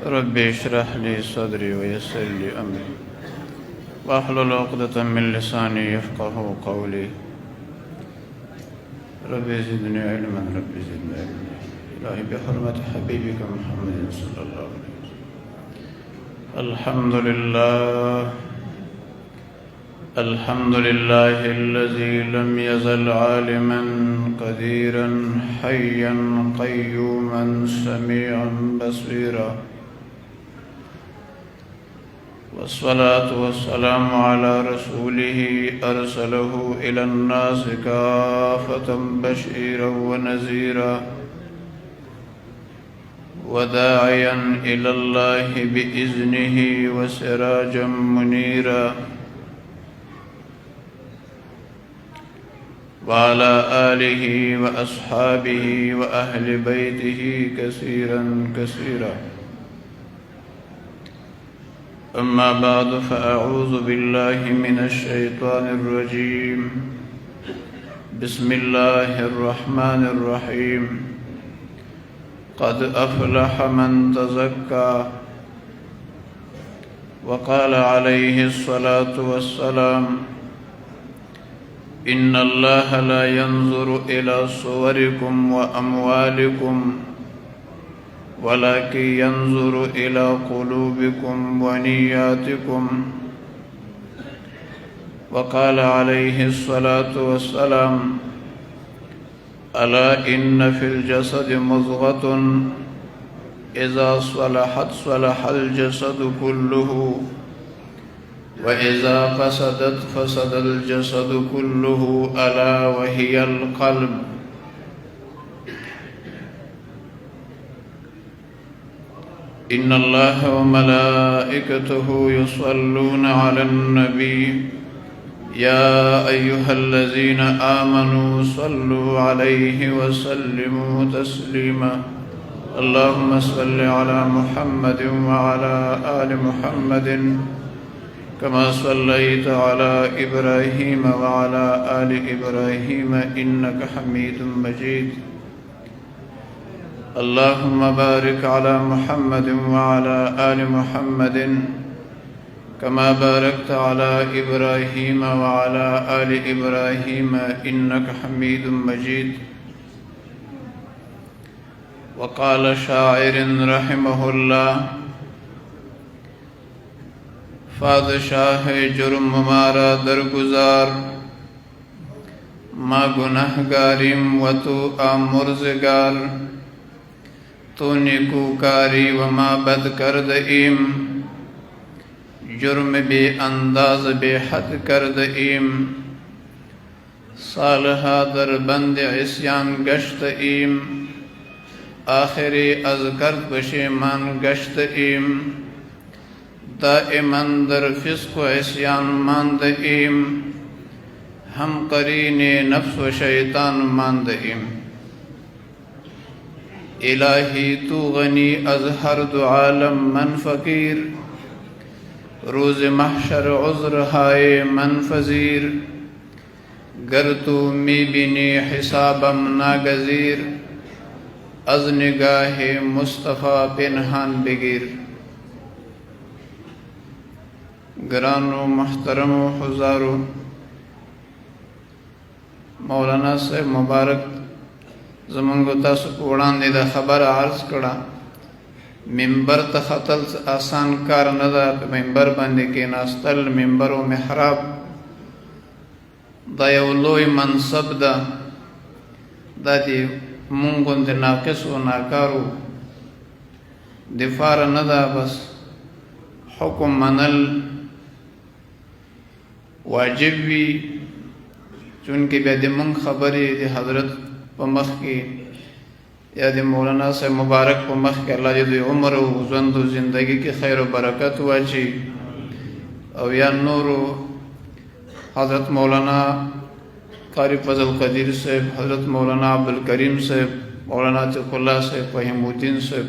रब्बि इश्रह ली सदरी वयस्सिर ली अमरी वाहलुल उक़दतम मिन लिसानी यफ़क़हू क़ौली रब्बि ज़िदनी इल्मन रब्बि ज़िदनी इल्मा इलाही बिहुर्मति हबीबिका मुहम्मदिन सल्लल्लाहु अलैहि वसल्लम। अल्हम्दुलिल्लाहिल्लज़ी लम यज़ल आलिमन क़दीरन हय्यन क़य्यूमन समीअन बसीरा वस्सलातु वस्सलामु अला रसूलिही अरसलहू इलन्नासि काफ़तम बशीरन व नज़ीरा वदाइयन इलल्लाहि बिइज़्निही व सिराजम मुनीरा वाला आलिही व अस्हाबिही व अहलि बैतिही कसीरन कसीरा। अम्मा बाद फ़अऊज़ु बिल्लाहि मिनश शैतानिर रजीम। बिस्मिल्लाहिर रहमानिर रहीम। क़द अफ़लह मन तज़क्का व क़ाल अलैहिस्सलातु वस्सलाम इन्नल्लाह ला यंज़ुरु इला सुवरिकुम व अमवालिकुम वलाकिन यंज़ुरु इला क़ुलूबिकुम व निय्यातिकुम व क़ाल अलैहिस्सलातु वस्सलाम अला इन्न फ़िल जसदि मुज़ग़तुन इज़ा स्वलहत स्वलहल जसदु कुल्लुहु व इज़ा फ़सदत फ़सदल जसदु कुल्लुहु अला वहियल क़ल्ब। इन्नल्लाह व मलाइकतहु युस्वल्लूना अलन नबी या अय्युहल्लज़ीना आमनू सल्लु अलैहि व सल्लिमू तस्लीमा। अल्लाहुम्मा सल्लि अला मुहम्मदिन व अला आलि मुहम्मदिन कमा सल्लैत अला इब्राहीम व अला आलि इब्राहीम इन्नका हमीदुम मजीद। अल्लाहुम्मा बारिक अला मुहम्मदिन व अला आलि मुहम्मदिन कमा बारकत अला इब्राहीम व अला आलि इब्राहीम इन्नका हमीदुम मजीद। वक़ाल शाइरुन रहिमहुल्लाह फ़ादशाह जुर्म मारा दरगुज़ार मा गुनहगारीम व तो आमुर्ज़गार तो नेकूकारी व मा बदकरदईम जुर्म बे अंदाज बेहद करदईम सालहा दर बंद इस्यान गश्तईम आखिरी अज़कर पशेमान गश्तईम दाइमन दर फिस्क़ व इस्यान मांदईम हम करीने नफ्स व शैतान मांदईम। इलाही तू गनी अज़ हर दो आलम मन फ़कीर रोज़ महशर उज़्र हाय मन फ़ज़ीर गर तू मी बिनी हिसाबम नागज़ीर अज़ निगाहे मुस्तफ़ा पिनहान बिगिर। ग्रानो महतरमो हुज़ारो मौलाना साहब मुबारक ज़मंगो तासु को वड़ांदे दा खबर अर्ज़ कड़ा मिंबर तख़तल आसान कार न दा मिंबर बांदे के नास्तल मिंबर व महराब दा यव लोई मनसब दा दी मुंगुंद नाक़िस व नाकारो दिफार न दा बस हुक्म मनल वाजिब वी चूँकि बेद मुंग खबरी दी हज़रत पमख की या दी मौलाना से मुबारक पमख के अल्लाह जी उम्र व ज़ंद ज़िंदगी की खैर व बरकत वाची और या नूर हज़रत मौलाना कारी फजल कदीर से हज़रत मौलाना अब्दुल करीम से मौलाना तिक़ुल्लाह से फ़हीमुद्दीन से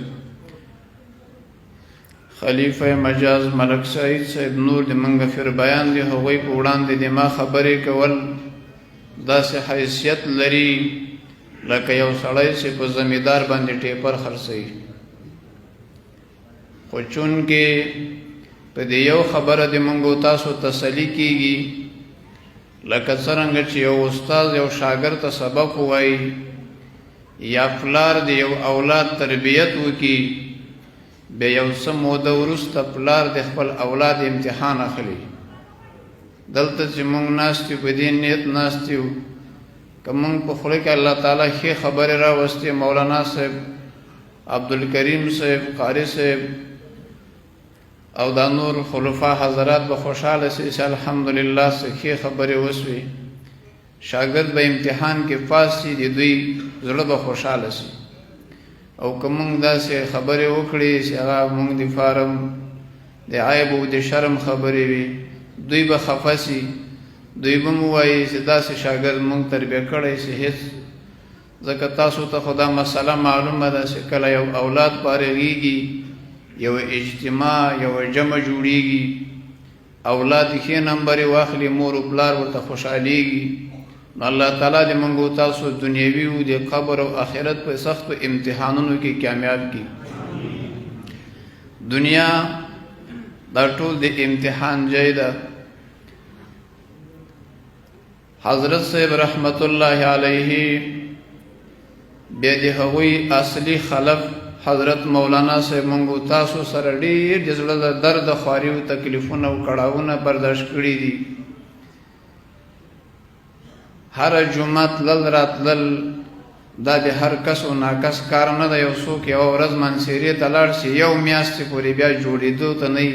खलीफ़ा मजाज मलक सईद से नूर दी मंग फिर बयान दी हो गई उड़ान दी दिमा खबरी कवल दा से हैसियत लरी लक यव सड़ाई से को ज़मींदार बांधे टेपर खरसई خو چونکې په دې یو خبره د موږ تاسو تسلی کیږي لکه څرنګه چې یو استاد یو شاګرد ته سبق وایي یا پلار د یو اولاد تربیت وکړي بیا یو څه موده وروسته پلار د خپل اولاد امتحان اخلي دلته چې موږ ناست یو په دې نیت ناست یو که موږ په خوله کې الله تعالی ښې خبرې راوستې مولانا صاحب عبدالکریم صاحب قاری صاحب او دا نور خلفا حضرات به خوشحاله سي چې الحمدلله څه ښې خبرې وسوې شاګرد به امتحان کې پاس شي د دوی زړه به خوشحاله سي او که موږ داسې خبرې وکړې چې هغه موږ د فارم د عیب او د شرم خبرې وي دوی به خفه سي دوی به مو وایي چې داسې شاګرد موږ تربیه کړی چې هېڅ ځکه تاسو ته خو دا مسله معلومه ده چې کله یو اولاد فارغېږي یو اجتماع یو جمع جوړیږي اولاد ښې نمبرې واخلي مور و پلار ورته خوشحالیږي نو الله تعالی دې موږ تاسو دنیوي او د قبر او آخرت په سختو امتحانونو کې کامیاب کړي دنیا دا ټول د امتحان ځای ده حضرت صاحب رحمت الله علیه بیا د هغوی اصلي خلف حضرت مولانا صاحب موږ تاسو سره ډېر د زړه د درد خواري او تکلیفونه او کړاوونه برداشت کړي دي هر جمعه تلل راتلل دا د هر کس او ناکس کار نه ده یو څوک یوه ورځ منصیرې ته لاړ شي یو میاشتې پورې بیا جوړېدو ته نه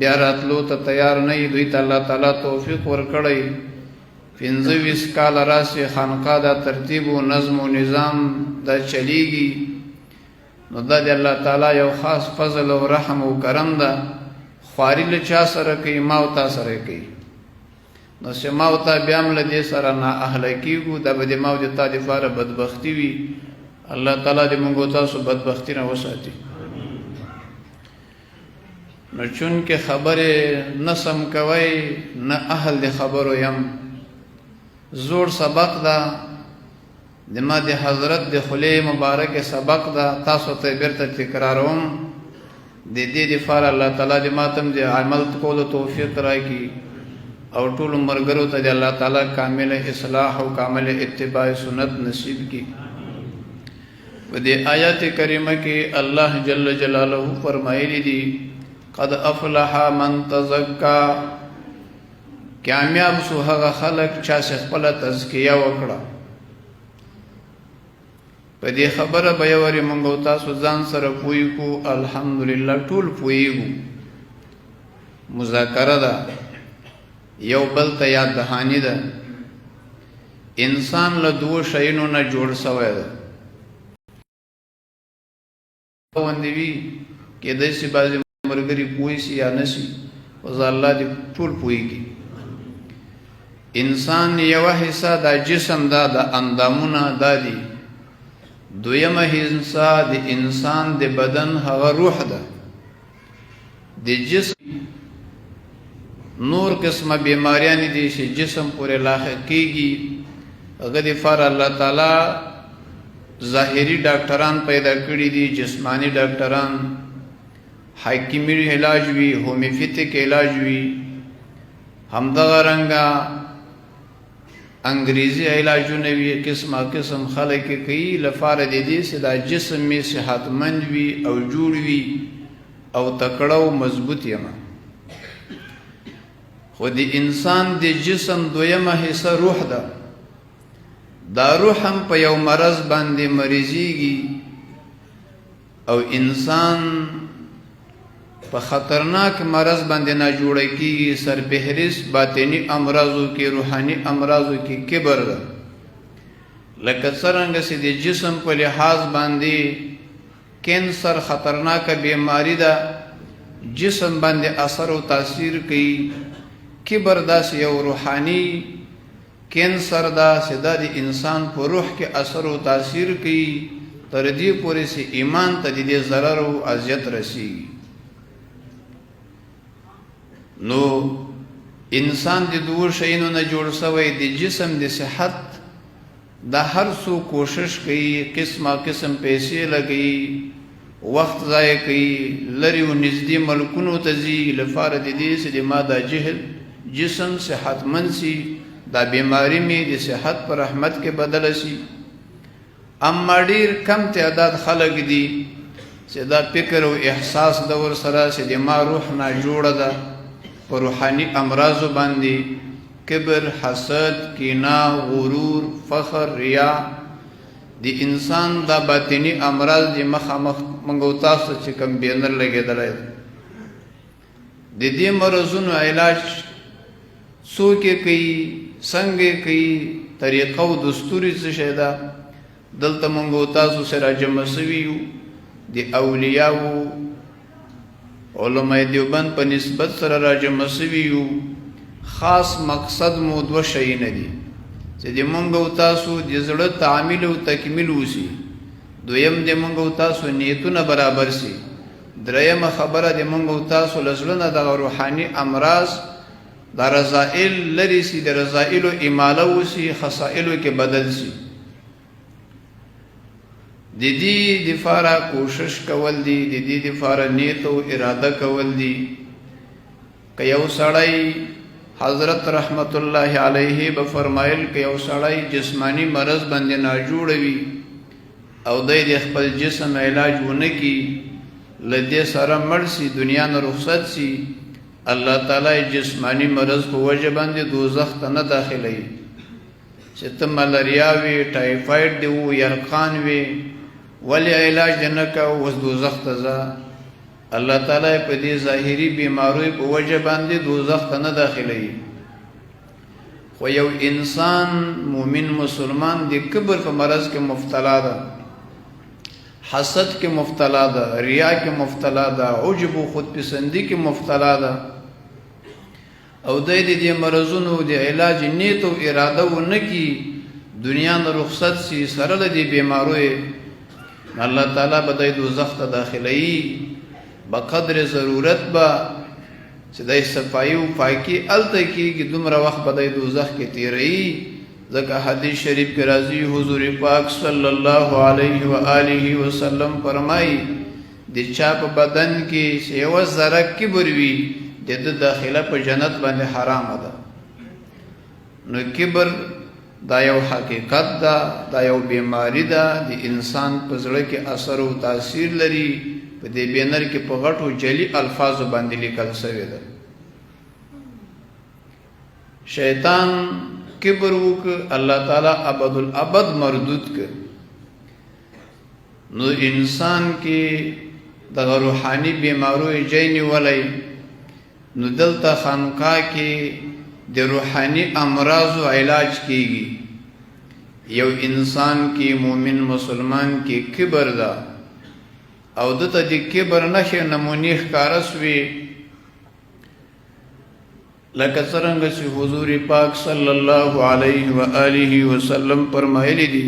بیا راتلو ته تیار نه دوی ته الله تعالی توفیق ورکړی 25 کاله راسي خانقاه دا ترتیب و نظم و نظام دا چلیږي نو دا د الله تعالی یو خاص فضل او رحم او کرم ده خواري له چا سره کوي ما او تا سره کوي نو چې ما او تا بیا هم له دې سره نااهله کېږو دا به د ما او د تا دپاره بدبختي وي الله تعالی دې موږ تاسو بدبختي نه وساتي نو چونکې خبرې نه سم کوئ نه اهل د خبرو یم زوړ سبق ده د ما د حضرت د خولې مبارک سبق ده تاسو ته بیرته تکراروم د دې دپاره الله تعالی د ما ته هم د عمل کولو توفیق راکړي او ټولو ملګرو ته د الله تعالی کامل اصلاح او کامل اتباع سنت نصیب کړي په دې آیات کریمه کې الله جل جلاله فرمایلی دي قد افلح من تزکا کامیاب شو هغه خلک چا چې خپله تزکیه وکړه په دې خبره به یوارې موږ او تاسو ځان سره پوه کړو الحمدلله ټول پوهېږو مذاکره ده یو بل ته یاد دهاني ده انسان له دوو شیانو نه جوړ سوی ده غوندې وي کېدای شي بعضې ملګري پوه شي یا نه شي اوس الله دې ټول پوهېږي انسان یوه حصه دا جسم دا د اندامونه دا دي دویمه حصه د انسان د بدن هغه روح ده د جسم نور قسمه بیماریانې دي چې جسم پورې لاحق کېږي هغه دپاره الله تعالی ظاهري ډاکټران پیدا کړي دي جسمانی ډاکټران حکیمي علاج وي هومیوپیتیک علاج وي همدغه رنګه انګریزي علاجونه وي قسمه قسم خلک کوي لپاره د دې چې دا جسم مې صحتمند وي او جوړ وي او تکړه او مضبوط یم خو د انسان د جسم دویمه حصه روح ده دا روح هم په یو مرض باندې مریضیږي او انسان په خطرناک مرض باندې نه جوړه کېږي سرفهرست باطني امراضو کې روحاني امراضو کې کبر ده لکه څرنګه چې د جسم په لحاظ باندې کینسر خطرناکه بیماری ده جسم باندې اثر او تاثیر کوي کبر داسې یو روحاني کینسر ده چې دا د انسان په روح کې اثر او تاثیر کوي تر دې پورې چې ایمان ته د دې ضرر او اذیت رسیږي نو انسان د دوه شیانو نه جوړ شوی د جسم د صحت دا هر څو کوشش کوي قسمه قسم پیسې لګي وخت ضایع کوي، لرې و نږدې ملکونو ته ځي لپاره د دې چې د ما دا جسم صحتمند سي، دا بیماری مې د صحت په رحمت کې بدله سي. اما ډېر کم تعداد خلک دي چې دا فکر او احساس د ورسره چې د ما روح ناجوړه ده، په روحاني امراضو باندې کبر، حسد، کینه، غرور، فخر، ریا، د انسان دا باطنی امراض د مخامخ موږ تاسو چې کوم بینر لګېدلی د دې مرضونو علاج څوک کوي، څنګه کوي، طریقه او دستور څه شی ده، دلته موږ تاسو سره جمع سوي یو. د اولیاءو علماء دیوبند په نسبت سره را جمع سوي یو. خاص مقصد مو دوه شیونه دي چې د موږ او تاسو د زړه تعمیل او تکمیل وشي. دویم د موږ او تاسو نیتونه برابر شي. درېیمه خبره د موږ او تاسو له زړه نه د روحاني امراض د رذایل لرې شي، د رذایلو اماله وشي، خصائلو کې بدل شي. د دې دپاره کوشش کول دي، د دې دپاره نیت او اراده کول دي. که یو سړی حضرت رحمت الله علیه به فرمایل که یو سړی جسمانی مرض باندې ناجوړه وي او دی د خپل جسم علاج ونه کړي، له دې سره مړ سي، دنیا نه رخصت سي، الله تعالی جسمانی مرض په وجه باندې دوزخ ته نه داخلوي. چې ته ملاریا وي، ټایفاید دی و، یرقان وي، ولی علاج دې نه کوه، اوس دوزخ ته ځه. الله تعالی په دې ظاهري بیماریو په وجه باندې دوزخ ته نه داخلوي. خو یو انسان مومن مسلمان د کبر په مرض کې مبتلا ده، حسد کې مبتلا ده، ریا کې مبتلا ده، عجب و خودپسندي کې مبتلا ده، او د دې مرضونو د علاج نیت او اراده ونه کړي، دنیا نه رخصت سي، سره له دې بیماریو الله تعالی به د دوزخ ته داخلوي. بقدر ضرورت به چې د صفایي او پاکي هلته کېږي، دومره وخت به د دوزخ کې تېروي. ځکه حدیث شریف کې راځي حضور پاک صلی الله علیه و آله وسلم فرمایي د چا په بدن کې چې یوه ذره کبر وي، د ده داخله په جنت باندې حرامه ده. نو کبر دا یو حقیقت ده، دا یو بیماری ده، د انسان په زړه کې اثر او تاثیر لري. په دې بینر کې په غټو جلی الفاظو باندې لیکل شوی ده. شیطان کبر وکړ، الله تعالی ابد الابد مردود کړ. نو انسان کې دغه روحاني بیماریو ځای نیولی. نو دلته خانقاه کې د روحاني امراضو علاج کیږي. یو انسان کې مومن مسلمان کې کبر ده او دته د کبر نښې نمونې ښکاره سوې، لکه څرنګه چې حضور پاک صلی الله علیه و آله وسلم فرمایلی دي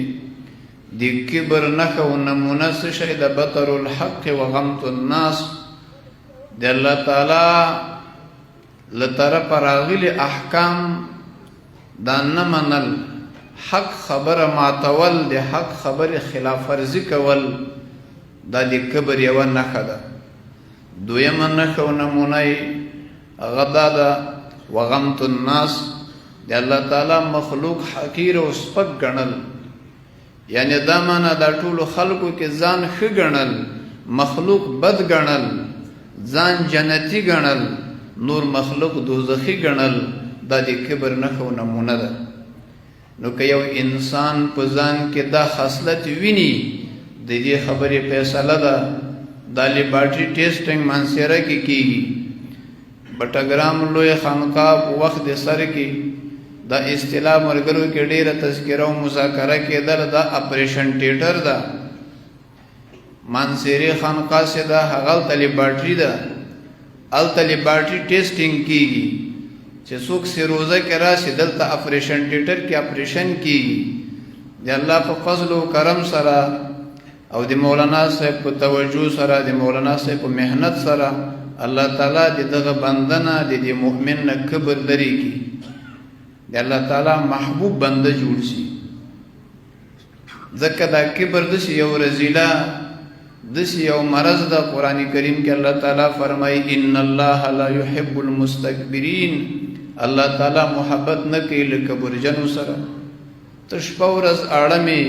د کبر نښه او نمونه څه شی ده؟ بطر الحق و غمط الناس. د الله تعالی له طرفه راغلي احکام دا نه منل، حق خبره ماتول، د حق خبرې خلاف ورزي کول، دا د کبر یوه نښه ده. دویمه نښه او نمونه یې هغه دا ده وغمط الناس، د الله تعالی مخلوق حقیر او سپک ګڼل. یعنی دا معنی دا ټولو خلکو کې ځان ښه ګڼل، مخلوق بد ګڼل، ځان جنتی ګڼل، نور مخلوق دوزخي ګڼل. دا د کبر نښه او نمونه ده. نو که یو انسان په ځان کې دا خصلت ویني، د دې خبرې فیصله ده دا لیبارټري ټیسټنګ منصیره کې کېږي. بټګرام لوی خانقاه په وخت د سر کې دا اصطلاح ملګرو کې ډېره تذکره او مذاکره کېدل، دا اپریشن تیټر ده. منصیرې خانقاه چې ده هغلته لیبارټري ده، هلته لیبارټري ټیسټنګ کېږي چې څوک سروزه کې راشي، دلته اپریشن تیټر کې اپریشن کېږي. د الله په فضل و کرم سره او د مولانا صاحب په توجه سره، د مولانا صاحب په محنت سره الله تعالی د دغه بندنه د دې مؤمن نه کبر لري کی، د الله تعالی محبوب بنده جوړ شي. ځکه دا کبر د یو رذیله دسی یو مرض دا قرآن کریم کې الله تعالی فرمای ان الله لا يحب المستكبرین، الله تعالی محبت نه کوي له کبرجنو سره. ته شپه ورځ اړمې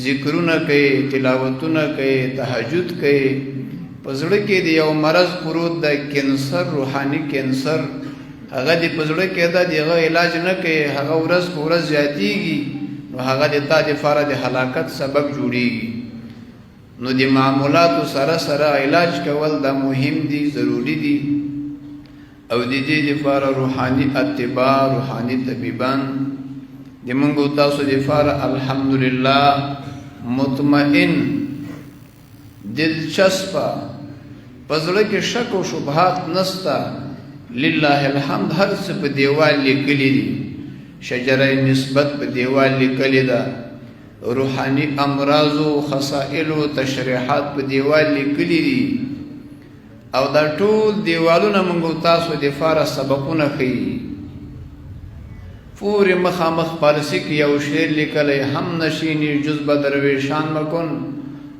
ذکرونه کوي، تلاوتونه کوي، تهجد کوي، په زړه کې د یو مرض پروت دی، کینسر، روحاني کینسر، هغه دې په زړه کې ده، د هغه علاج نه کوي، هغه ورځ په ورځ زیاتېږي، نو هغه د تا دپاره د هلاکت سبب جوړېږي. نو د معمولاتو سره سره علاج کول دا مهم دي، ضروري دي، او د دې دپاره روحاني اتباع، روحاني طبیبان د موږ تاسو دپاره الحمدلله مطمئن، دلچسپه، په زړه کې شک او شبهات نسته. لله الحمد، هر څه په دیوال لیکلي دي، شجره نسبت په دیوال لیکلې ده، روحاني امراضو خصائلو تشریحات په دیوال لیکلي دي، او دا ټول دیوالونه موږ تاسو دپاره سبقونه ښیي. پورې مخامخ پارسي کې یو شعر لیکلی، هم نشینی جز به درویشان مکن،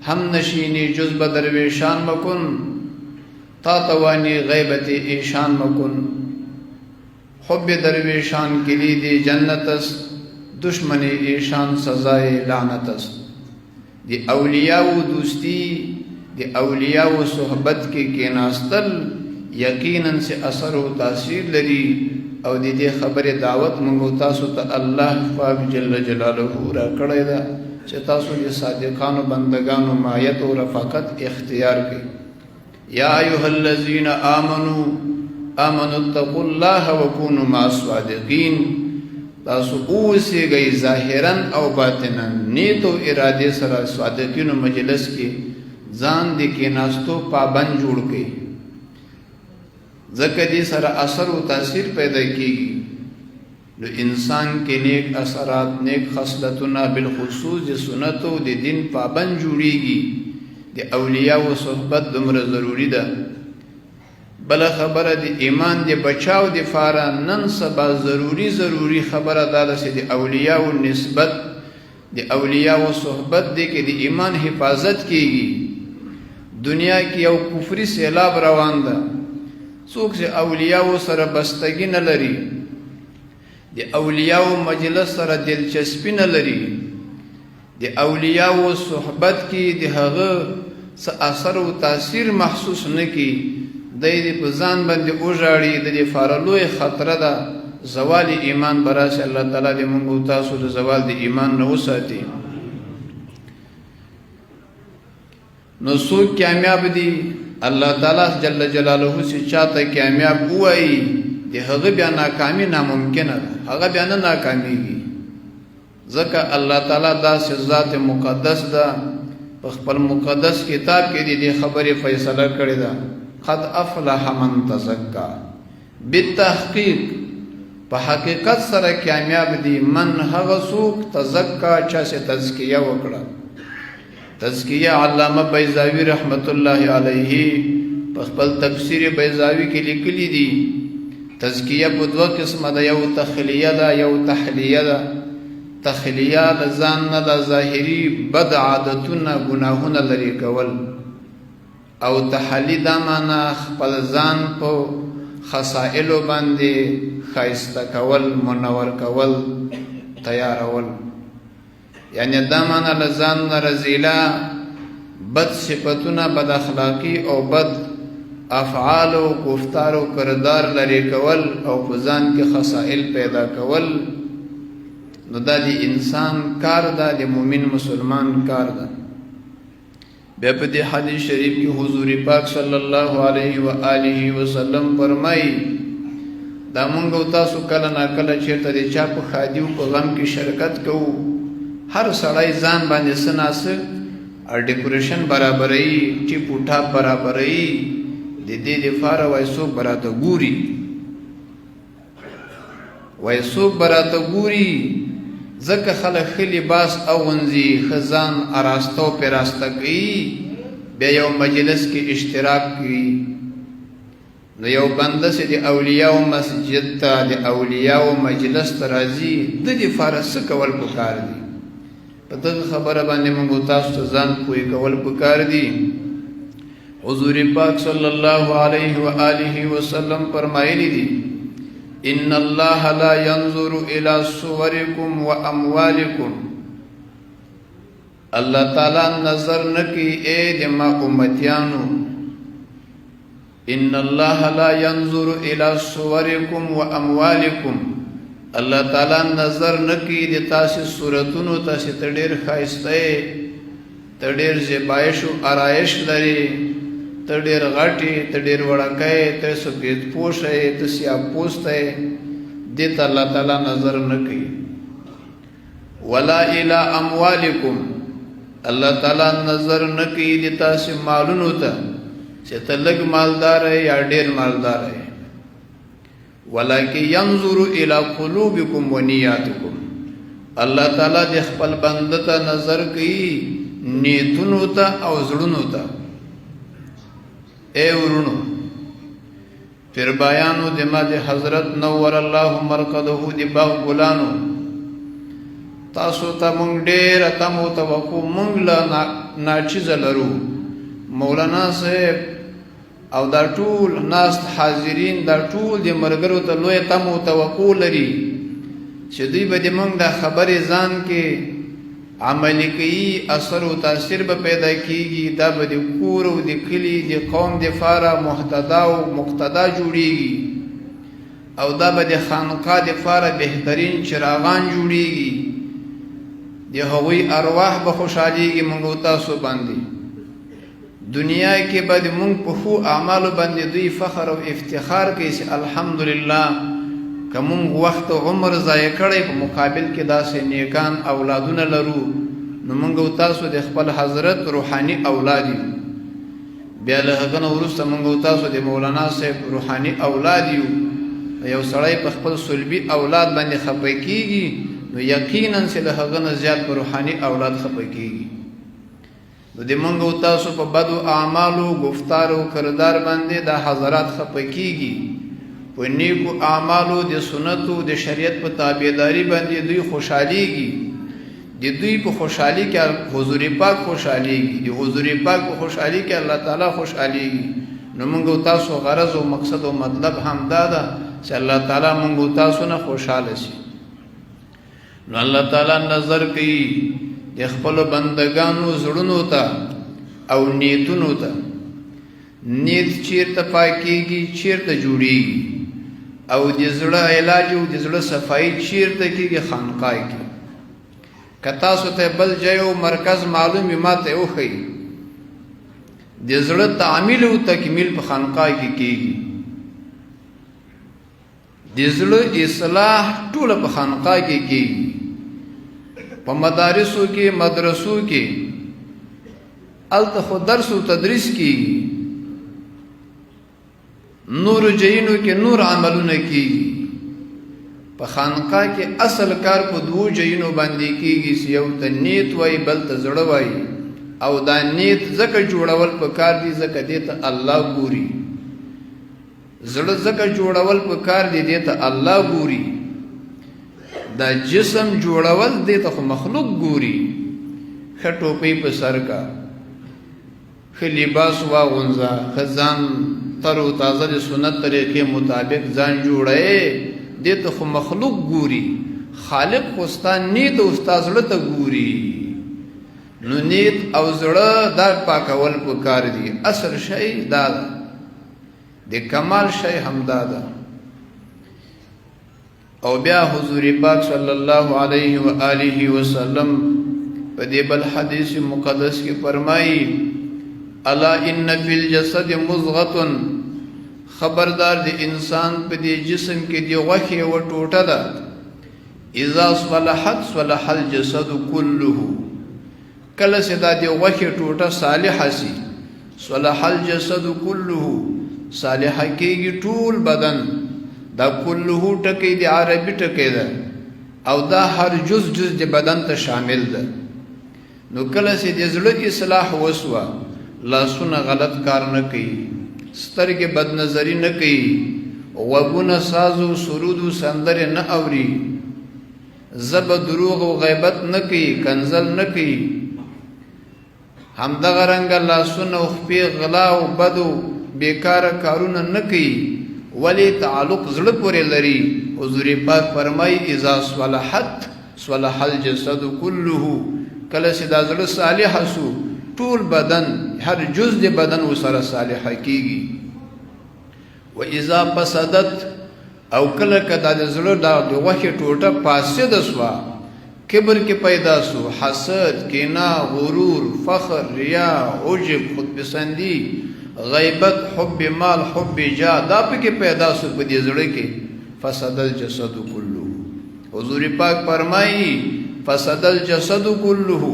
هم نشینی جز به درویشان مکن، تا توانی غیبت ایشان مکن. حب درویشان کلید جنت است، دشمن ایشان سزای لعنت است. دی اولیاء و دوستی، دی اولیاء و صحبت کې کیناستل یقیناً سے اثر و تاثیر لري، او د دې خبرې دعوت موږ تاسو ته الله پاک جل جلاله را کړی ده چې تاسو د صادقانو بندگانو معیت او رفاقت اختیار کړئ. یا ایها الذین آمنوا اتقوا الله وکونوا مع الصادقین. تاسو اوسئ ظاهرا او باطنا نیت او ارادې سره صادقینو مجلس کې ځان د کېناستو پابند جوړ کړئ، ځکه دې سره اثر او تاثیر پیدا کیږي. نو انسان کې نیک اثرات، نیک خصلتونه، بالخصوص د سنت او د دین پابند جوړیږي. د اولیاء و صحبت دومره ضروری ده. بل خبره د ایمان د بچاو د فاره نن سبا ضروری خبره دا چې د اولیاء و نسبت، د اولیاء و صحبت دی کې د ایمان حفاظت کیږي. دنیا کې یو کفري سیلاب روان ده، څوک چې اولیاء و سره بستګي نه لري، د اولیاء و مجلس سره دلچسپي نه لري، د اولیاء و صحبت کې د هغه څه اثر او تاثیر محسوس نه کی، د دې په ځان باندې وژاړي، د دې فارلوی خطر ده زوال ایمان براسه. الله تعالی دې موږ تاسو د زوال د ایمان نه وساتي. نو څوک کامیاب دي؟ الله تعالی جل جلاله چې چاته کامیاب وایي، د هغه بیا ناکامي ناممکنه ده، هغه بیا نه ناکامیږي، ځکه الله تعالی داسې ذات مقدس ده، په خپل مقدس کتاب کې دې خبرې فیصله کړې ده، قد افلح من تزکا. بالتحقیق په حقیقت سره کامیاب دي من هغه څوک تزکا چا چې تزکیه وکړه. تزکیه علامه بیضاوی رحمت الله علیه په خپل تفسیر بیضاوی کې لیکلی دي، تزکیه په دوه قسمه ده، یو تخلیه ده، یو تحلیه ده. تخلیه د ځان نه د ظاهري بد عادتونه ګناهونه لري کول، او تحلی دا معنا خپل ځان په خصائلو باندې ښایسته کول، منور کول، تیارول. یعنی دا معنا له ځان نه رذیله، بد صفتونه، بد اخلاقی او بد افعال او گفتار او کردار لري کول، او په ځان کې خصائل پیدا کول. نو دا د انسان کار ده، د مؤمن مسلمان کار ده. بیا په دې حدیث شریف کې حضور پاک صلی الله علیه و آله وسلم فرمایي، دا مونږ او تاسو کله نا کله چیرته د چا په ښادي او په غم کې شرکت کوو، هر سړی ځان باندې څه ناڅه ډیکوریشن برابروي، ټیپ و ټاپ برابروي، د دې دپاره وایي څوک به راته ګوري، وایي څوک به راته ګوري، ځکه خلک ښه لباس اغوندي، ښه ځان اراسته او پیراسته کوي، بیا یو مجلس کې اشتراک کوي. نو یو بنده چې د اولیاء مسجد ته، د اولیاء مجلس ته راځي، د دې دپاره څه کول پکار دي؟ په دغه خبره باندې موږ تاسو ته ځان پوه کول پکار دي. حضور پاک صلی الله علیه و آله وسلم فرمایلی دي ان الله لا ينظر الى صوركم واموالكم. الله تعالی نظر نکی اے د ما امتیانو. ان الله لا ينظر الى صوركم واموالكم. الله تعالی نظر نکی د تاسو صورتونو تاسو ته ډیر ښایسته ته ډیر زیبایش او آرایش لري ته ډیر غټي ته ډیر وړکای ته سفید پوشه ته سیاه پوسته دې ته الله تعالی نظر نکی. ولا الى اموالكم. الله تعالی نظر نکی د تاسو مالونو ته چې ته لږ مالدار یا ډیر مالدار یې. ولکن ينظر الى قلوبكم ونياتكم. الله تعالی د خپل بنده ته نظر کوي نیتونو ته او زړونو ته. اے ورونو پیر بیانو د ما د حضرت نور الله مرقده د باغ ګلانو تاسو ته مونږ ډېره تمو توقع مونږ له ناچیزه لرو. مولانا صاحب او دا ټول ناست حاضرین دا ټول د ملګرو ته لویه تمو توقع لري چې دوی به د مونږ د خبرې ځان کې عملی کوي اثر و تاثیر به پیدا کیږي. دا به د کور او د کلي د قوم دپاره محتدا او مقتدا جوړیږي او دا به د خانقاه دپاره بهترین چراغان جوړیږي. د هغوی ارواح به خوشحالیږي مونږ تاسو باندې. دنیا کې به د مونږ په ښو اعمالو باندې دوی فخر او افتخار کوي چې الحمدلله که مونږ وخت او عمر ضایع کړی په مقابل کې داسې نیکان اولادونه لرو نو مونږ تاسو د خپل حضرت روحاني اولاد یو. بیا له هغه نه وروسته مونږ تاسو د مولانا صاحب روحاني اولاد یو. یو سړی په خپل صلبي اولاد باندې خفه کیږي نو یقینا چې له هغه نه زیات په روحاني اولاد خفه کیږي. نو د مونږ تاسو په بدو اعمالو گفتار او کردار باندې دا حضرات خفه کیږي. په نیکو اعمالو د سنتو د شریعت په تابعداري باندې دوی خوشحالیږي. د دوی په خوشحالي کې حضور پاک خوشحالیږي. د حضور پاک په خوشحالي کې الله تعالی خوشحالیږي. نو مونږ تاسو غرض او مقصد او مطلب هم دا ده چې الله تعالی مونږ تاسو نه خوشحاله شي. نو الله تعالی نظر کوي د خپل بندگانو زړونو ته او نیتونو ته. نیت چیرته پاکیږي چیرته جوړیږي او د زړه علاج او د زړه صفایي چیرته کېږي خانقاه کې. که تاسو ته بل ځای او مرکز معلوم وي ما ته وښیي. د زړه تعمیل او تکمیل په خانقاه کې کېږي. د زړه اصلاح ټوله په خانقاه کې کېږي. په مدارسو کې مدرسو کې هلته خو درس او تدریس کېږي. نور جینو کې نور عملونه کیږي. په خانقاه کې اصل کار په دوو جینو باندې کیږي چې یو ته نیت وای بل ته زړه وای او دا نیت ځکه جوړول په کار دي ځکه دې ته الله ګوري. زړه ځکه جوړول په کار دي دې ته الله ګوري. دا جسم جوړول دې ته خو مخلوق ګوري. ښه ټوپۍ په سر کا ښه لباس واغونځه ښه ځان تر و تازه د سنت طریقې مطابق ځان جوړه دې ته خو مخلوق ګوري. خالق خو ستا نیت او ستا زړه ته ګوري. نو نیت او زړه دا پاکول پکار دي. اصل شی دا ده د کمال شی هم دا ده. او بیا حضور پاک صلی الله علیه و آله وسلم په دې بل حدیث مقدس کې فرمایي الا ان فی الجسد مضغه. خبردار د انسان په دې جسم کې دی غوښه او ټوټه ده. اذا صلحت صلح الجسد كله. کله چې دا دی غوښه ټوټه صالحه سي صلح الجسد كله صالحه کېږي ټول بدن. دا كله ټکی دی عربي ټکی ده او دا هر جز د بدن ته شامل ده. نو کله چې د زړه اصلاح وسوه لاسونه غلط کار نه کوي سترګې بد نظری نه کوي غوږونه ساز او سرود او سندرې نه اوري زب دروغ و غیبت نکی کنزل نکی همدغه رنګه لاسونه او خپې غلا او بد او بیکاره کارونه نکی ولی تعلق زړه پورې لري حضور پاک فرمایي اذا صلحت صلح الجسد كله کله چې دا زړه صالح شو ټول بدن هر جز د بدن وسره صالح کیږي و اذا فسدت او کله کدا د زړه د غوښې ټوټه فاسد شوه کبر کې پیدا شو حسد کینه غرور فخر ریا عجب خودپسندي غیبت حب مال حب جاه دا پکې پیدا شو په دې زړه کې فسد الجسد كله حضور پاک فرمایي فسد الجسد كله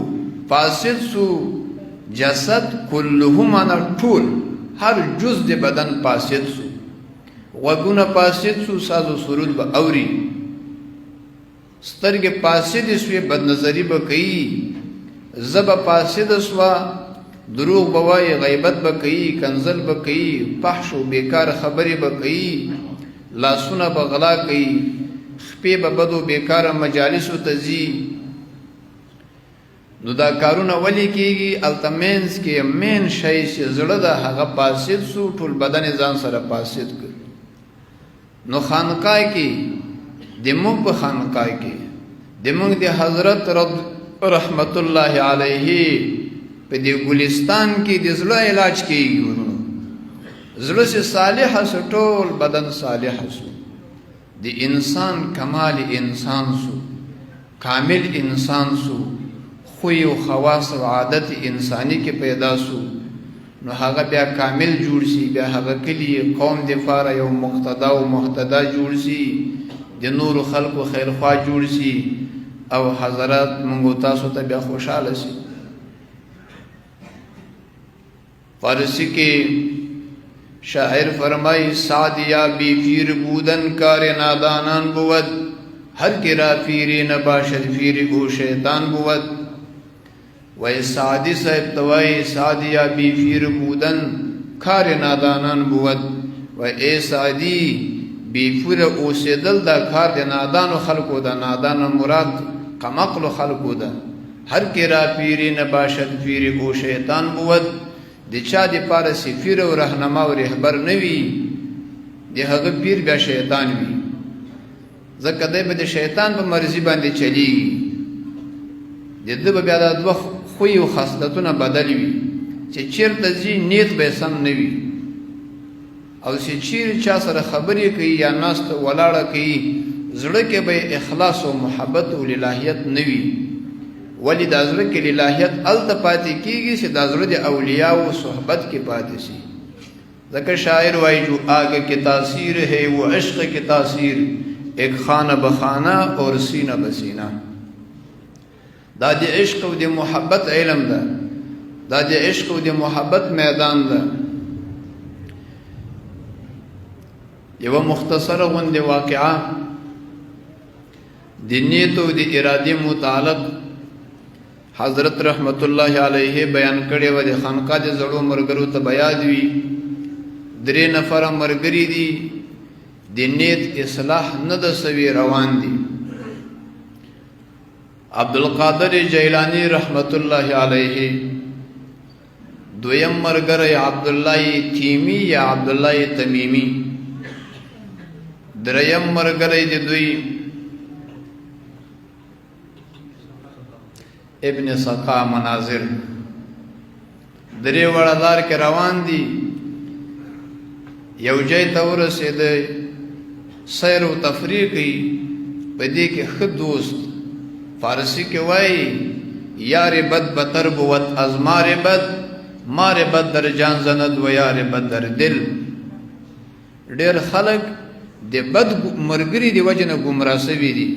فاسد شو جسد كله معنا ټول هر جز د بدن فاسد شو غوږونه فاسد شو ساز و سرود به اوري سترګې فاسد شوې بد نظری به کوي زبه فاسد شوه دروغ به وایي غیبت به کوي کنزل به کوي فحش و بیکار خبرې به کوي لاسونه به غلا کوي خپې به بدو بیکاره مجالسو ته ځي نو دا کارونه ولې کېږي هلته مینځ کې مین شی چې زړه ده هغه فاسد شو ټول بدن یې ځان سره فاسد کړ نو خانقاه کې د موږ په خانقاه کې د موږ د حضرت رحمت الله علیه په دې ګلستان کې د زړه علاج کېږي زړه چې صالح شو ټول بدن صالح شو د انسان کمال انسان شو کامل انسان شو خوی و خواص و عادت انسانی کې پیدا شو نو هغه بیا کامل جوړ شي بیا هغه کلی قوم د فاره یو مقتدا او محتدا جوړ شي د نور خلقو خیرخوا جوړ شي او حضرات مونږ تاسو ته بیا خوشاله شي فارسی کې شاعر فرمای سعدیا بی پیر بودن کار نادانان بود هر کرا پیری نباشد پیر او شیطان بود و سعدی صاحب توای سعدیا بی پیر بودن کار نادانان بود و ای سعدی بی پیر اوسیدل دا کار د نادانو خلقو دا نادان مراد قمقل خلقو دا هر کرا پیری نباشد پیر او شیطان بود د چا د پاره سفیر او رهنما او رهبر نوي د هغه پیر بیا شیطان وي ځکه دی به د شیطان په مرضی باندې چلیږي د ده به بیا دا دوه خوی او خصلتونه بدل وي چې چیرته ځي نیت به سم نه وي او چې چیرې چا سره خبرې کوي یا ناسته ولاړه کوي زړه کې به اخلاص او محبت او للاهیت نه وي ولی دا زړه کې للاهیت هلته پاتې کېږي چې دا زړه د اولیاء و صحبت کې پاتې شي ځکه شاعر وایي جو آگ کی تاثیر ہے وہ عشق کی تاثیر ایک خانہ بخانہ اور سینہ بسینہ دا د عشق او د محبت علم ده دا د عشق او د محبت میدان ده یوه مختصره غوندې واقعه د نیت او د ارادې متعلق حضرت رحمت الله علیه بیان کړی و د خانقاه د زړو مرګرو ته بیاد وي 3 نفره مرګري دي د نیت اصلاح نه د سوي روان دي عبدالقادر جیلانی رحمت الله علیه دویم مرګری عبدالله تیمی یا عبدالله تمیمی دریم مرګری د دوی ابن سقا مناظر درې وړه لار کې روان دي یو ځای ته ورسېده سیر و تفریح کوي په دې کې ښه دوست فارسی کې وایي یار بد بتر بود از مار بد مار بد در جان زند و یار بد در دل ډېر خلک د بد مرګري د وجې نه ګمراه سوي دي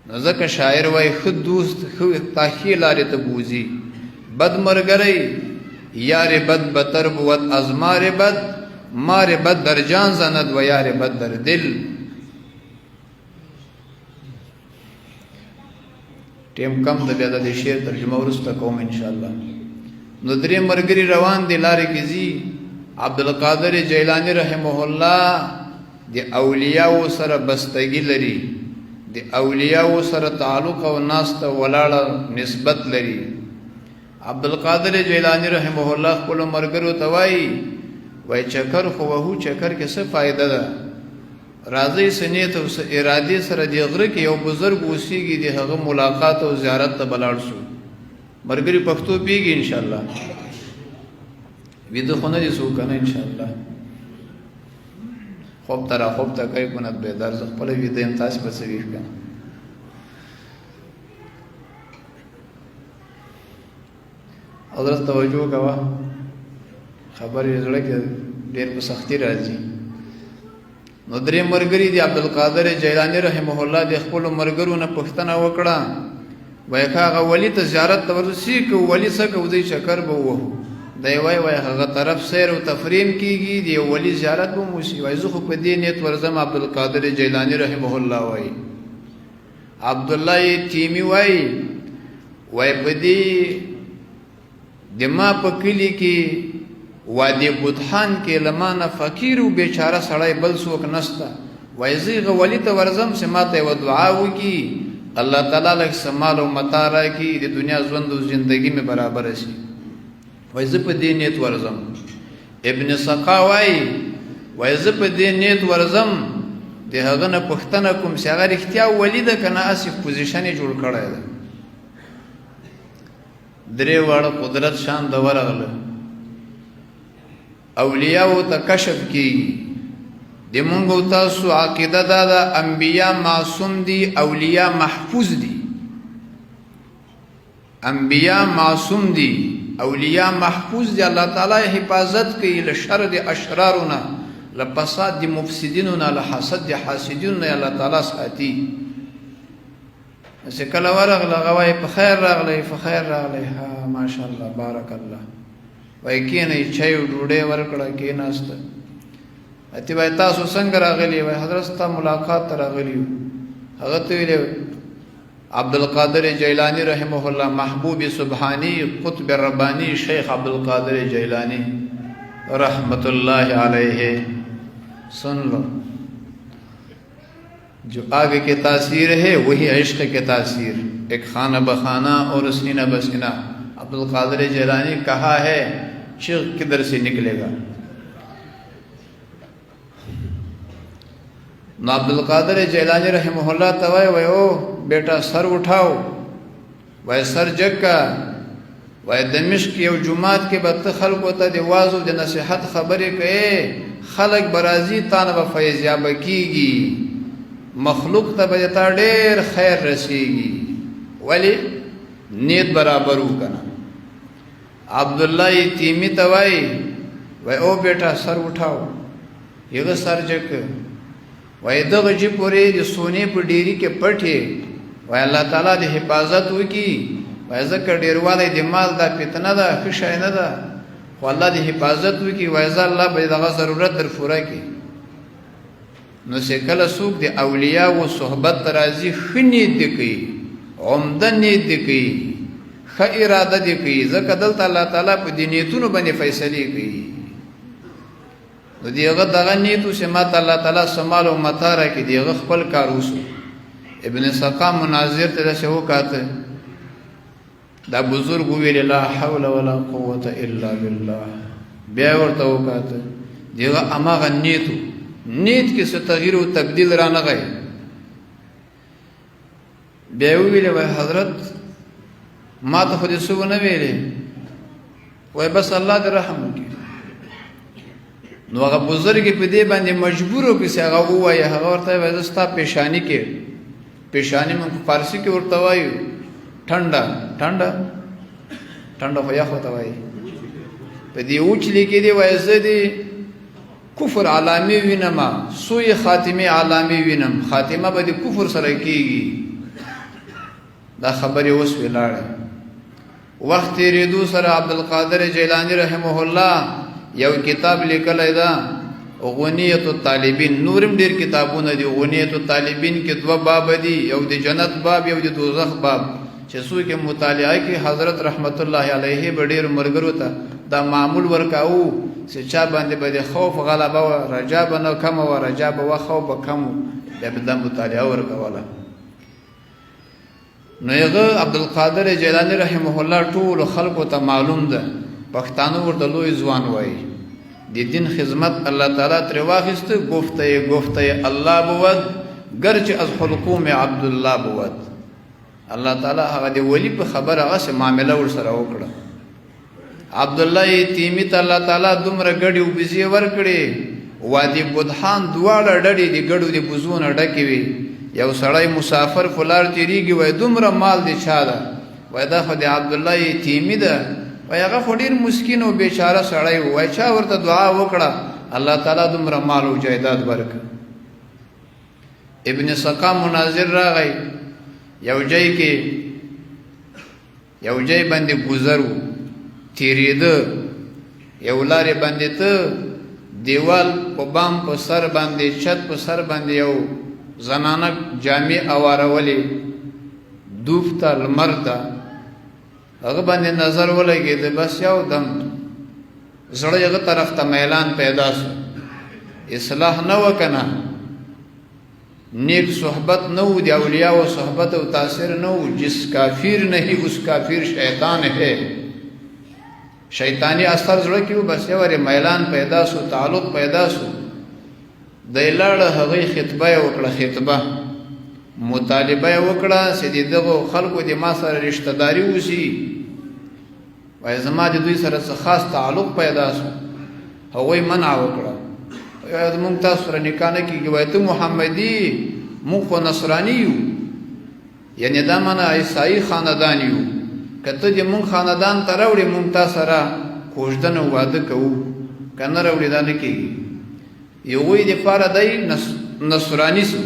نو ځکه شاعر وایي ښه دوست ښه تاخي لارې ته بوځي بد مرګری یار بد بتر بود از مار بد مار بد در جان زند و یار بد در دل ټیم کم د بیا د شعر ترجمه وروسته کوم انشاءالله نو 3 مرګري روان دي لارې کې ځي عبدالقادر جیلانی رحمه الله د اولیاء سره بستګي لري د اولیاء سره تعلق او ناس ته ولاړه نسبت لري. عبدالقادر جیلانی رحمه الله خپل مرګرو ته وای چکر خو وهو چکر کې څه فائدہ ده؟ راځي سنیت او ارادي سره دی غره کې یو بزرګ اوسېږي د هغه ملاقات او زیارت ته بلاړ شو. مرګري پښتو پیږي ان شاء الله. ویده خونه دي سو کنه ان شاء الله. خوب ته کوي کنه به درځ خپل ویده هم تاسو په سوي کنه. حضرت توجه کوا خبرې زړه کې ډېر په سختي راځي. نو درې مرګري دي عبدالقادر جیلانی رحمه الله د خپل مرګرو نه پوښتنه وکړه وای هغه ولی ته زیارت ته ورسې کو ولی څه کو دی چکر به وو دی وای هغه طرف سیر او تفریم کیږي دی ولی زیارت به موسی وای زه خو په دې نیت ورزم. عبدالقادر جیلانی رحمه الله وای عبد الله تیمی وای په دې دما په کلی کې وادي بوتخان کې لمانه فقیر او بیچاره سړی بل څوک نسته. وای زه ولی ته ورزم سماته و دعا وکي الله تعالی لک سمال او متا راکړي د دنیا ژوند او ژوندۍ می برابر شي. وای زه په دې نیت ورزم. ابن سقا وای زه په دې نیت ورزم د هغه نه پښتنه کوم چې هغه اختیا ولی ده کنه اسف پوزیشن جوړ کړی ده. درې واړه قدرت شان د ورغله اولیاء ته کشف کی د مونږ تاسو عقیده دا انبیاء معصوم دي اولیاء محفوظ دي. انبیاء معصوم دي اولیاء محفوظ دي. الله تعالی حفاظت کوي له شر د اشرارونه له فساد د مفسدینونه له حسد د حاسدینونه الله تعالی ساتي. چې کله ورغله غوای په خیر راغلی ها ماشاءالله بارک الله وای کینې چای او ډوډۍ ورکړه کیناسته. اته وای تاسو څنګه راغلی؟ وای حضرت ته ملاقات ته راغلی. هغه ته ویل عبدالقادر جیلانی رحمه الله محبوب سبحانی قطب ربانی شیخ عبدالقادر جیلانی رحمت اللہ علیہ. سن لو جو آگے کی تاثیر ہے وہی عشق کی تاثیر. ایک خانہ بخانہ اور سینہ بسینہ. عبدالقادر جیلانی کہا ہے عشق کدھر سے نکلے گا؟ نو عبدالقادر جیلانی رحمہ اللہ توائے وے او بیٹا سر اٹھاؤ وے سر جگ کا وے دمشق یو جماعت کے بد خلق ہوتا دی وازو دی نصیحت خبری کہ خلق برازی تانا با فیضیاب کیگی مخلوق تا بجتا دیر خیر رسیگی ولی نیت برابرو کنا. عبداللہ تیمی توائی وے او بیٹا سر اٹھاؤ یہ سر جگ وای دغه جی پوری د سونی په ډیری کې پټي وای الله تعالی د حفاظت وکي. وای ذکر ډیرواله د مال دا فتنه ده خشای نه ده خو الله د حفاظت وکي. وای ځ الله به دغه ضرورت در پوره کی. نو چې کله څوک د اولیاء او صحبت راځي خنید دی کوي عمده نیت دی کوي ښه اراده دی کوي ځکه دلته الله تعالی په دې نیتونو باندې فیصله کوي. نو دیغه دغه نیتو چې ماته الله تعالی سمال او متا راکړي دیغه خپل کار وسو. ابن سقا مناظر ته څه وکاته دا بزرګ ویل لا حول ولا قوه الا بالله. بیا ورته وکاته دیغه اماغه نیت کې څه تغییر او تبديل را نه غي. بیا ویل وای حضرت ما ته خو دې سو نه ویلې وای بس الله دې رحم وکړي. نو هغه بزرګ په دې باندې مجبور و چې هغه وایي هغه ورته وایي زستا پیشانی موږ فارسی کې ورته وایو ټنډه خو یخ ورته وایي. په دې اوچلې کې دی وایي زه دې کفر علامي وینم سوی خاتمه علامي وینم خاتمه به د کفر سره کېږي. دا خبرې اوس ولاړه وخت ریدو سره عبدالقادر جیلانی رحمه الله یو کتاب لیکلی دا غنیت الطالبین. نورم ډیر کتابونه دي. غنیت الطالبین کې 2 باب دي یو د جنت باب یو د دوزخ باب چې څوک مطالعه کوي حضرت رحمت الله علیه به ډیر مرګرو ته دا معمول ورکاو چې چا باندې به خوف غلبه او رجا به نه کم او رجا به خوف به کم بیا به د مطالعه ورکوله. نو هغه عبدالقادر جیلانی رحمه الله ټول خلکو ته معلوم ده، پښتانه ورته لوی ځوان وایي. د دین خدمت الله تعالی ترې واخیسته، گفته گفته الله بود گرچه از حلقوم عبدالله بود. الله تعالی هغه د ولی په خبره هغسې معامله ورسره وکړه. عبدالله تیمی ته الله تعالی دومره ګډې اوبزې ورکړې، وادي بدخان دواړه ډډې د ګډو د بوزونه ډکې وي. یو سړی مسافر فلار تیریږي، وای دومره مال د چا ده؟ وای دا خو د عبدالله تیمی ده. وای هغه خو ډېر مسکین او بیچاره سړی و، وای چا ورته دعا وکړه الله تعالی دومره مال او جایداد ورکړ. ابن سقا مناظر راغی، یو ځای باندې گذر و، تیریده، یو لارې باندې ته دیوال په بام په سر باندې، چت په سر باندې یو زنانه جامې اوارولې، دوف ته لمر ته هغه باندې نظر ولګېده، بس یو دم زړه هغه طرف ته میلان پیدا شو. اصلاح نه و که نه، نیک صحبت نه و، د اولیاء و صحبت و تاثیر نه و. جس کافر نہیں اس کافر شیطان ہے، شیطانی اثر زړه کې و، بس یو وارې میلان پیدا شو، تعلق پیدا شو. دی لاړه، هغې خطبه یې وکړه، خطبه مطالبه یې وکړه چې د دغو خلکو د ما سره رشته داري وشي. وایي زما د دوی سره څه خاص تعلق پیدا شو. هغوی منع وکړه، مونږ تاسو سره نکاح نه کېږي. وایي ته محمدي، مونږ خو نصراني یو، یعنې دا معنا عیسایي خاندان یو. که ته د مونږ خاندان ته راوړې، مونږ تا سره کوژدن او واده کوو، که نه راوړې دا نه کېږي. یوی دپاره دی نصراني سو،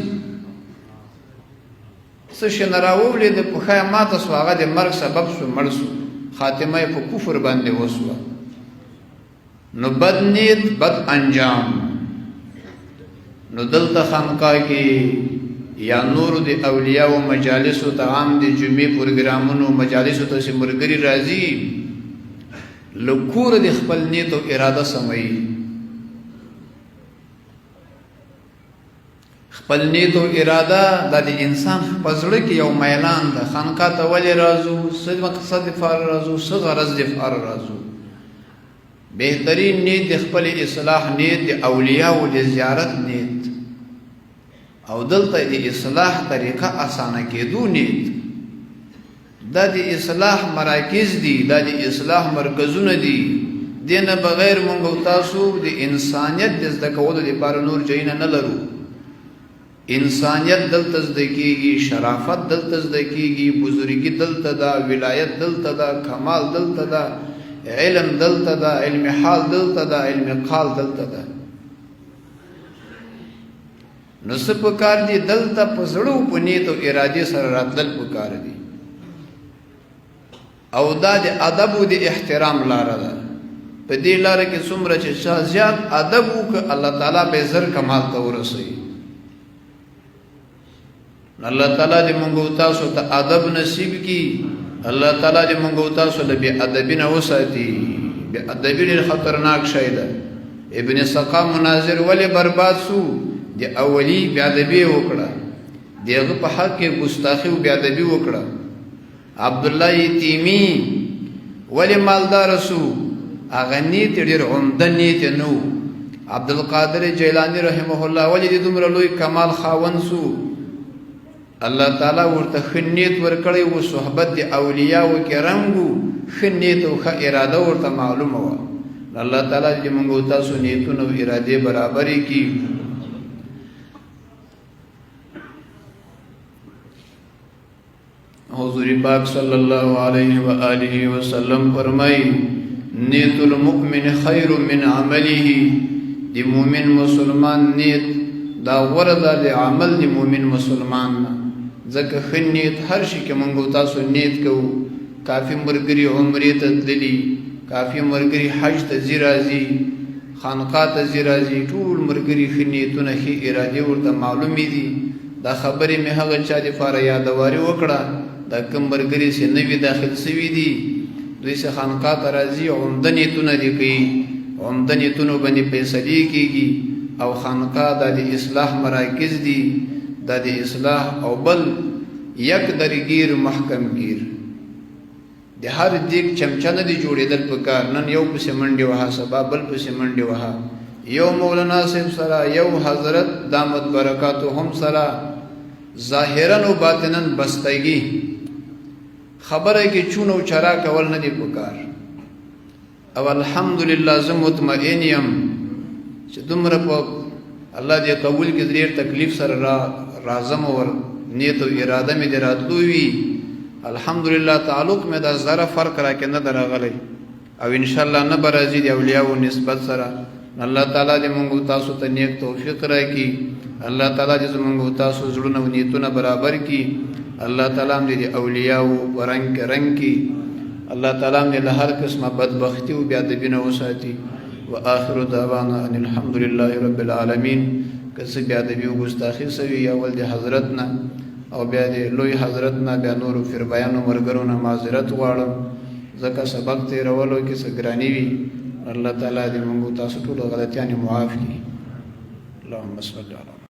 څه شی نه راوولې د پښه یې ماته سو، هغه د مرګ سبب سو، مړ سو، خاتمه یې په کفر باندې وسوه. نو بد نیت بد انجام. نو دلته خانقاه کې یا نور د اولیاء و مجالسو ته، عام د جمعې پروګرامونو مجالسو ته چې ملګري راځي، له کوره د خپل نیت او اراده سموي. خپل نیت او اراده دا د انسان په زړه کې یو میلان ده. خانقاه ته ولې راځو؟ څه مقصد دپاره راځو؟ څه غرض دپاره راځو؟ بهترین نیت د خپل اصلاح نیت، د اولیاءو د زیارت نیت، او دلته د اصلاح طریقه اسانه کېدو نیت. دا د اصلاح مراکز دي، دا د اصلاح مرکزونه دي. دینه بغیر مونږ او تاسو د انسانیت د زده کولو لپاره نور ځایونه نه لرو. انسانیت دلته زده کېږي، شرافت دلته زده کېږي، بزرګي دلته ده، ولایت دلته ده، کمال دلته ده، علم دلته ده، علم حال دلته ده، علم قال دلته ده. نو څه پکار دي؟ دلته په زړو په نیت او ارادې سره راتلل پکار دي. او دا د ادب او د احترام لاره ده. په دې لاره کې څومره چې چا زیات ادب وکړي، الله تعالی به زر کمال ته ورسوي. الله تعالی دې موږ او تاسو ته ادب نصیب کړي. الله تعالی دې موږ او تاسو له بې ادبي نه وساتي. بې ادبي ډېر خطرناک شی ده. ابن سقا مناظر ولې برباد سو؟ د اولی بې ادبي وکړه، د هغه په حق کې ګستاخي او بې ادبي وکړه. عبدالله تیمی ولې مالدار سو؟ هغه نیت ډېر عمده نیت نه و. عبدالقادر جیلانی رحمه الله ولې د دومره لوی کمال خاوند سو؟ الله تعالی ورته ښه نیت ورکړی و، صحبت د اولیاءو کرام و، ښه نیت او ښه اراده ورته معلومه وه. الله تعالی دې موږ او تاسو نیتونه او ارادې برابرې کړي. حضور پاک صلی الله علیه و آله وسلم فرمائی، نیت المؤمن خیر من عمله. دی مومن مسلمان نیت دا غوره ده د عمل د مومن مسلمان نه. ځکه ښه نیت هر شي کې موږ او تاسو نیت کوو. کافي ملګري عمرې ته تللي، کافي ملګري حج ته ځي راځي، خانقاه ته ځي راځي، ټول ملګري ښه نیتونه ښې ارادې ورته معلومې دي. دا خبرې مې هغه چا دپاره یادواري وکړه، دا کوم ملګري چې نوي داخل سوي دي، دوی چې خانقاه ته راځي، عمده نیتونه دې کوي، عمده نیتونو باندې فیصلې کېږي. او خانقاه دا د اصلاح مراکز دي، دا د اصلاح. او بل یک درگیر محکم گیر د هر دیګ چمچه نه دی جوړېدل پکار نن یو پسې منډې وها سبا بل پسې منډې وها یو مولانا صاحب سره یو حضرت دامت برکاتهم سره ظاهرا و باطنا بستگی خبره کې چون او چرا کول نه دی پکار او الحمدلله زه مطمئن یم چې دومره په الله دې قبول کې ډېر تکلیف سره راځم او نیت او اراده مې دې راتلو وي الحمدلله تعلق مې دا ذره فرق راکې نه درغلی او ان شاء الله نه برازي دی اولیاء او نسبت سره الله تعالی دې موږ تاسو ته نیک توفیق راکړي الله تعالی دې موږ تاسو زړونه او نیتونه برابر کړي الله تعالی دې اولیاء او رنگ کی الله تعالی دې له هر قسمه بدبختی او بی ادبی نه وساتي واخر دعوانا ان الحمد لله رب العالمین کسب بی ادبی او ګستاخی سوي یا ول دې حضرتنا او بیا دې لوی حضرتنا بیا نور فر بیان مرګرو نه معذرت غواړم ځکه سبق تیرولو کې سګرانی وي الله تعالی دې موږ تاسو ټول غلطیاں معاف کړي اللهم صل علی